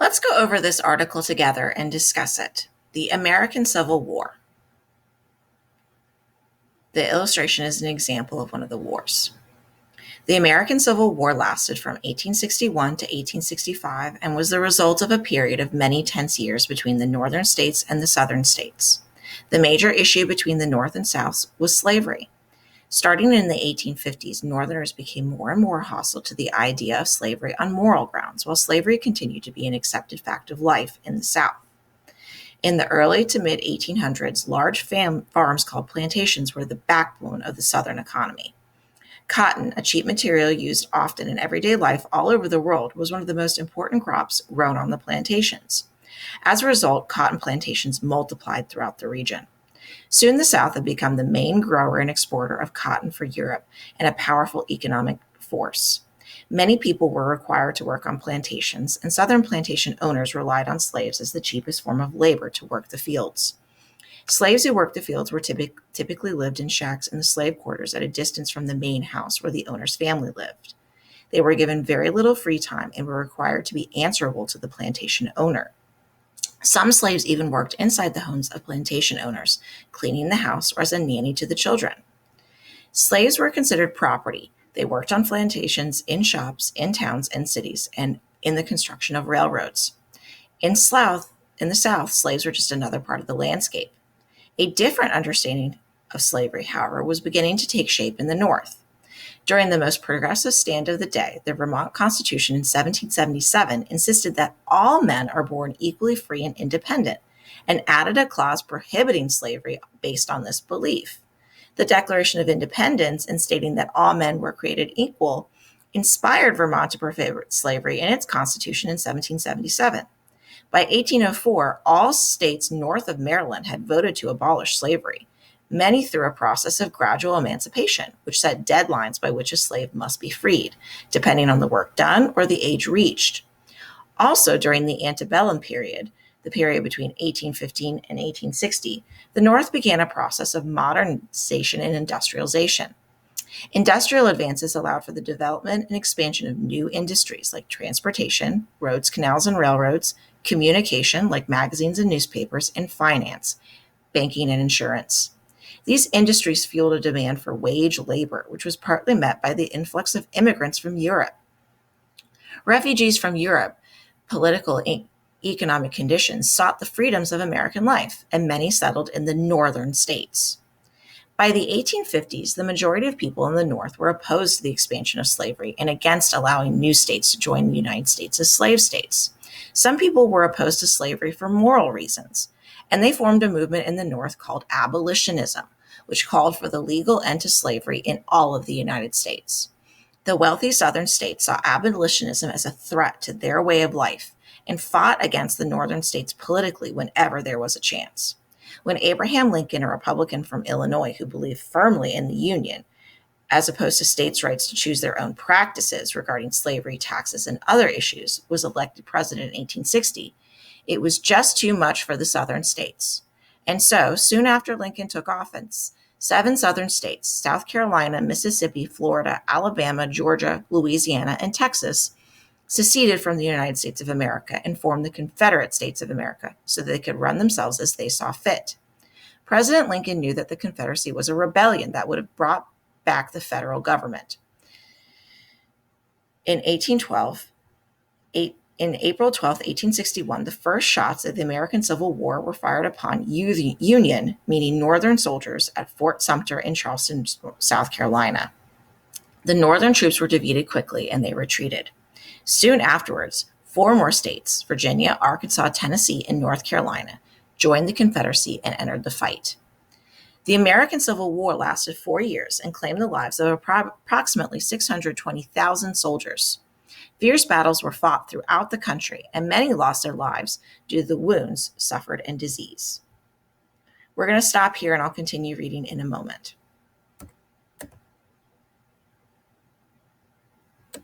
Let's go over this article together and discuss it. The American Civil War. The illustration is an example of one of the wars. The American Civil War lasted from 1861 to 1865 and was the result of a period of many tense years between the northern states and the southern states. The major issue between the North and South was slavery. Starting in the 1850s, Northerners became more and more hostile to the idea of slavery on moral grounds, while slavery continued to be an accepted fact of life in the South. In the early to mid-1800s, large farms called plantations were the backbone of the Southern economy. Cotton, a cheap material used often in everyday life all over the world, was one of the most important crops grown on the plantations. As a result, cotton plantations multiplied throughout the region. Soon the South had become the main grower and exporter of cotton for Europe and a powerful economic force. Many people were required to work on plantations, and Southern plantation owners relied on slaves as the cheapest form of labor to work the fields. Slaves who worked the fields were typically lived in shacks in the slave quarters at a distance from the main house where the owner's family lived. They were given very little free time and were required to be answerable to the plantation owner. Some slaves even worked inside the homes of plantation owners, cleaning the house or as a nanny to the children. Slaves were considered property. They worked on plantations, in shops, in towns and cities, and in the construction of railroads. In the South, slaves were just another part of the landscape. A different understanding of slavery, however, was beginning to take shape in the North. During the most progressive stand of the day, the Vermont Constitution in 1777 insisted that all men are born equally free and independent, and added a clause prohibiting slavery based on this belief. The Declaration of Independence, in stating that all men were created equal, inspired Vermont to prohibit slavery in its constitution in 1777. By 1804, all states north of Maryland had voted to abolish slavery, many through a process of gradual emancipation, which set deadlines by which a slave must be freed, depending on the work done or the age reached. Also, during the antebellum period, the period between 1815 and 1860, the North began a process of modernization and industrialization. Industrial advances allowed for the development and expansion of new industries like transportation, roads, canals, and railroads, communication like magazines and newspapers, and finance, banking, and insurance. These industries fueled a demand for wage labor, which was partly met by the influx of immigrants from Europe. Refugees from Europe, political and economic conditions, sought the freedoms of American life, and many settled in the northern states. By the 1850s, the majority of people in the North were opposed to the expansion of slavery and against allowing new states to join the United States as slave states. Some people were opposed to slavery for moral reasons, and they formed a movement in the North called abolitionism, which called for the legal end to slavery in all of the United States. The wealthy Southern states saw abolitionism as a threat to their way of life and fought against the Northern states politically whenever there was a chance. When Abraham Lincoln, a Republican from Illinois who believed firmly in the Union, as opposed to states' rights to choose their own practices regarding slavery, taxes, and other issues, was elected president in 1860, it was just too much for the Southern states. And so, soon after Lincoln took office, 7 Southern states, South Carolina, Mississippi, Florida, Alabama, Georgia, Louisiana, and Texas, seceded from the United States of America and formed the Confederate States of America so that they could run themselves as they saw fit. President Lincoln knew that the Confederacy was a rebellion that would have brought back the federal government. In April 12, 1861, the first shots of the American Civil War were fired upon Union, meaning Northern soldiers, at Fort Sumter in Charleston, South Carolina. The Northern troops were defeated quickly and they retreated. Soon afterwards, 4 more states, Virginia, Arkansas, Tennessee, and North Carolina, joined the Confederacy and entered the fight. The American Civil War lasted 4 years and claimed the lives of approximately 620,000 soldiers. Fierce battles were fought throughout the country, and many lost their lives due to the wounds suffered and disease. We're going to stop here, and I'll continue reading in a moment.